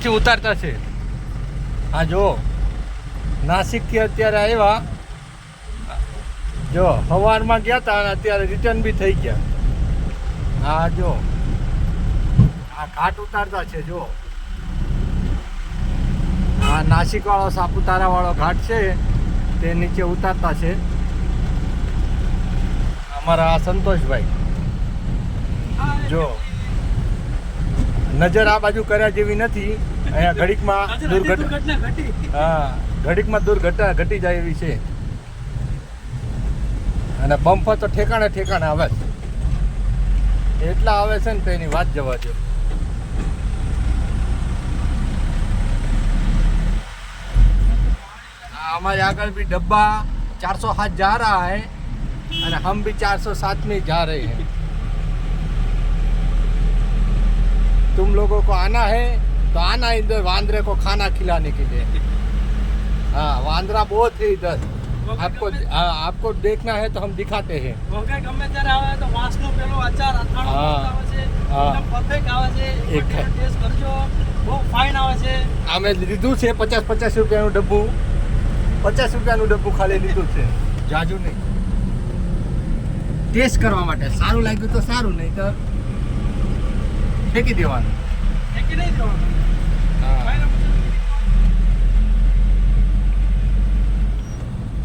નીચે ઉતારતા છે. હા જો નાસિકથી અત્યારે આવ્યા, જો સવારમાં ગયા હતા અને અત્યારે રિટર્ન બી થઈ ગયા. હા જો આ ઘાટ ઉતારતા છે. જો આ નાસિક વાળો સાપુતારા વાળો ઘાટ છે તે નીચે ઉતારતા છે અમારા આ સંતોષભાઈ. જો નજર આ બાજુ કર્યા જેવી નથી, અહીંયા ઘડીકમાં દુર્ઘટના હા ઘડીકમાં દુર્ઘટના ઘટી જાય એવી છે. અને બમ્પર તો ઠેકાણે ઠેકાણે આવે છે, એટલા આવે છે ને તો એની વાત જવા દો. हमारे आगे भी डब्बा 407 जा रहा है और हम भी 407 में जा रहे हैं. तुम लोगों को आना है तो आना इधर वांद्रे को खाना खिलाने के लिए. हाँ वांद्रा बहुत है इधर, आपको देखना है तो हम दिखाते हैं. ગમે ત્યારે આવે તો વાંસનો પેલો અચાર અથાણું આવે છે, એકદમ પરફેક્ટ આવે છે. એક ટેસ્ટ કરજો, બહુ ફાઇન આવે છે. અમે લીધું છે 50 રૂપિયાનું ડબ્બું, 50 રૂપિયાનું ડબ્બું ખાલી લીધું છે, જાજુ નહીં. ટેસ્ટ કરવા માટે સારું લાગ્યું તો સારું, નહીં તો ફેંકી દેવાનું. ફેંકી નહીં દેવાનું. હા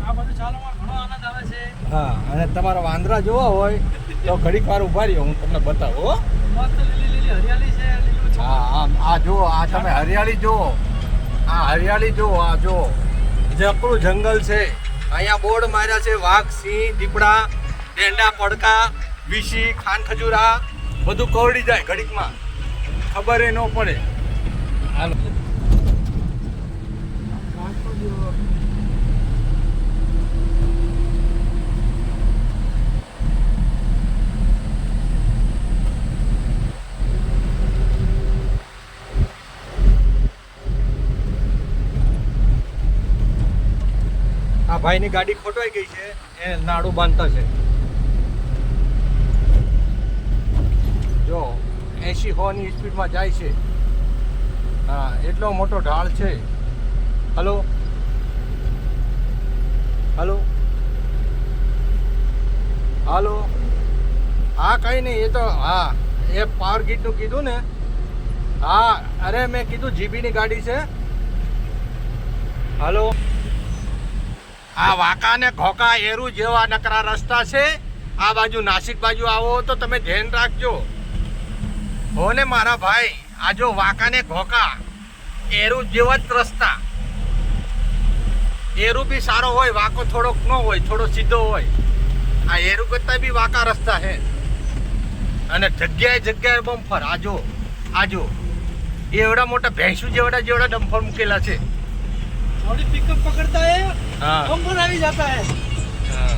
આ બધું ચાલવામાં ઘણો આનંદ આવે છે. હા અને તમારા વાંદરા જોવા હોય તો ઘડીક વાર ઉભા રહ્યો, હું તમને બતાવું. હો મસ્ત લીલી લીલી હરિયાળી છે, લીલું છે. હા આ જુઓ, આ તમે હરિયાળી જુઓ, આ હરિયાળી જુઓ, આ જુઓ જકડું જંગલ છે. અહીંયા બોર્ડ માર્યા છે વાઘ, સિંહ, દીપડા, ડેંડા, પડકા, વીસી, ખાન ખજૂરા બધું કવડી જાય ઘડીકમાં, ખબર ન પડે. હાલો આ ભાઈની ગાડી ખોટવાઈ ગઈ છે, એ નાડું બાંધતા છે. જો 80-100 ની સ્પીડમાં જાય છે. હા એટલો મોટો ઢાળ છે. હલો હલો હલો હા કંઈ નહીં, એ તો હા એ પાવર ગીટનું કીધું ને. હા અરે મેં કીધું જીબીની ગાડી છે. હલો આ વાંકા ને ઘોકા એરું જેવા નકરા રસ્તા છે. આ બાજુ નાસિક બાજુ આવો તો તમે ધ્યાન રાખજો હો ને મારા ભાઈ. આ જો વાંકા ને ઘોકા એરું જેવા જ રસ્તા, એરું બી સારો હોય, વાંકો થોડોક ન હોય, થોડો સીધો હોય. આ એરું કરતા બી વાંકા રસ્તા છે અને જગ્યાએ જગ્યાએ બમ્ફર. આજો આજો એવડા મોટા ભેંસું જેવડા ડમ્ફર મૂકેલા છે. थोड़ी पिकअप पकड़ता है, हाँ बम्पर आ ही जाता है. હા